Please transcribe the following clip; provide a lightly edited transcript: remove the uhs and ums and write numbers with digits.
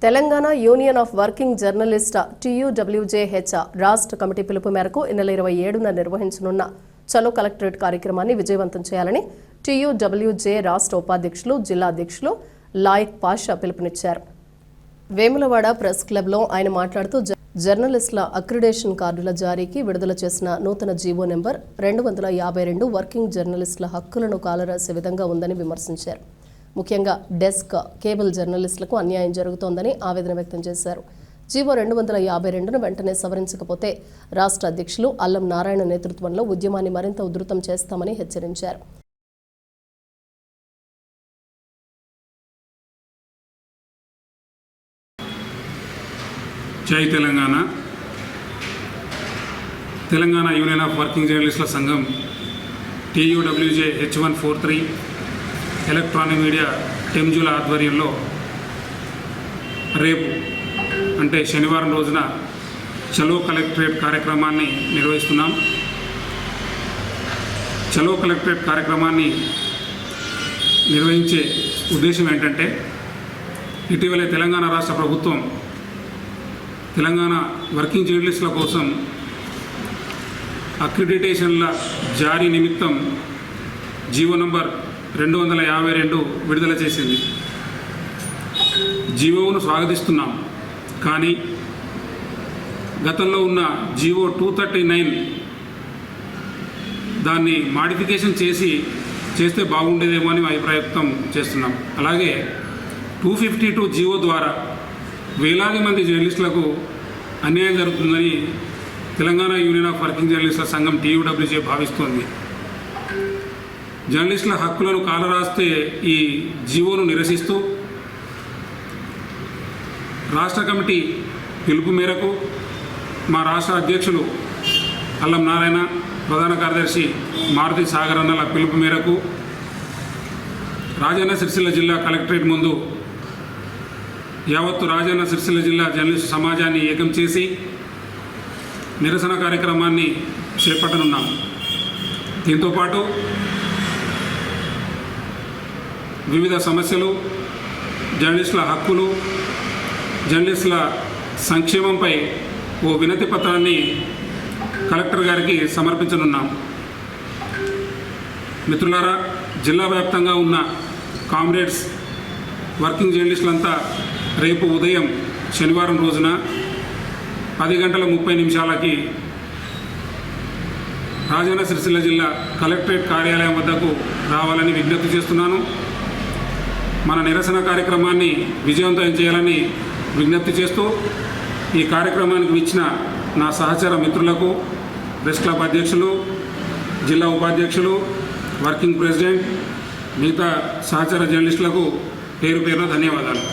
Telangana union of working journalist TUWJH రాష్ట్ర committee పిలుపు మేరకు ఈ నెల 27న నిర్వహించనున్న చలో కలెక్టరేట్ కార్యక్రమాన్ని విజయవంతం చేయాలని TUWJ రాష్ట్ర ఉపాధ్యక్షులు జిల్లా అధ్యక్షులు లాయక్ పాషా పిలుపునిచ్చారు. వేములవాడ ప్రెస్ క్లబ్లో ఆయన మాట్లాడుతూ జర్నలిస్టుల అక్రిడేషన్ కార్డుల జారీకి విడుదల చేసిన నూతన జీవో నెంబర్ 252 వర్కింగ్ జర్నలిస్టుల హక్కులను కాలరాసే విధంగా ఉందని విమర్శించారు. ముఖ్యంగా డెస్క్, కేబుల్ జర్నలిస్టులకు అన్యాయం జరుగుతోందని ఆవేదన వ్యక్తం చేశారు. జీవో 252ను వెంటనే సవరించకపోతే రాష్ట్ర అధ్యక్షులు అల్లం నారాయణ నేతృత్వంలో ఉద్యమాన్ని మరింత ఉధృతం చేస్తామని హెచ్చరించారు. జై Telangana. Telangana union of working జర్నలిస్టుల సంఘం TUWJH143 ఎలక్ట్రానిక్ మీడియా టెంజుల ఆధ్వర్యంలో రేపు అంటే శనివారం రోజున చలో కలెక్టరేట్ కార్యక్రమాన్ని నిర్వహిస్తున్నాం. చలో కలెక్టరేట్ కార్యక్రమాన్ని నిర్వహించే ఉద్దేశం ఏంటంటే, ఇటీవలే తెలంగాణ రాష్ట్ర ప్రభుత్వం తెలంగాణ వర్కింగ్ జర్నలిస్టుల కోసం అక్రిడిటేషన్ల జారీ నిమిత్తం జీవో నంబర్ 252 విడుదల చేసింది. జీవోను స్వాగతిస్తున్నాం. కానీ గతంలో ఉన్న జీవో 239 దాన్ని మాడిఫికేషన్ చేస్తే బాగుండేదేమో అని అభిప్రాయం చేస్తున్నాం. అలాగే 252 జీవో ద్వారా వేలాది మంది జర్నలిస్టులకు అన్యాయం జరుగుతుందని తెలంగాణ యూనియన్ ఆఫ్ వర్కింగ్ జర్నలిస్టుల సంఘం TUWJ భావిస్తోంది. జర్నలిస్టుల హక్కులను కాలరాస్తే ఈ జీవోను నిరసిస్తూ రాష్ట్ర కమిటీ పిలుపు మేరకు మా రాష్ట్ర అధ్యక్షులు అల్లం నారాయణ, ప్రధాన కార్యదర్శి మారుతి సాగర్ అన్నల పిలుపు మేరకు రాజన్న సిరిసిల్ల జిల్లా కలెక్టరేట్ ముందు యావత్తు రాజన్న సిరిసిల్ల జిల్లా జర్నలిస్టు సమాజాన్ని ఏకం చేసి నిరసన కార్యక్రమాన్ని చేపట్టనున్నాం. దీంతోపాటు వివిధ సమస్యలు, జర్నలిస్టుల హక్కులు, జర్నలిస్టుల సంక్షేమంపై ఓ వినతి పత్రాన్ని కలెక్టర్ గారికి సమర్పించనున్నాం. మిత్రులారా, జిల్లా వ్యాప్తంగా ఉన్న కామ్రేడ్స్ వర్కింగ్ జర్నలిస్టులంతా రేపు ఉదయం శనివారం రోజున 10:30 రాజన్న సిరిసిల్ల జిల్లా కలెక్టరేట్ కార్యాలయం వద్దకు రావాలని విజ్ఞప్తి చేస్తున్నాను. మన నిరసన కార్యక్రమాన్ని విజయవంతం చేయాలని విజ్ఞప్తి చేస్తూ ఈ కార్యక్రమానికి ఇచ్చిన నా సహచర మిత్రులకు, ప్రెస్ క్లబ్ అధ్యక్షులు, జిల్లా ఉపాధ్యక్షులు, వర్కింగ్ ప్రెసిడెంట్, మిగతా సహచర జర్నలిస్టులకు పేరు పేరున ధన్యవాదాలు.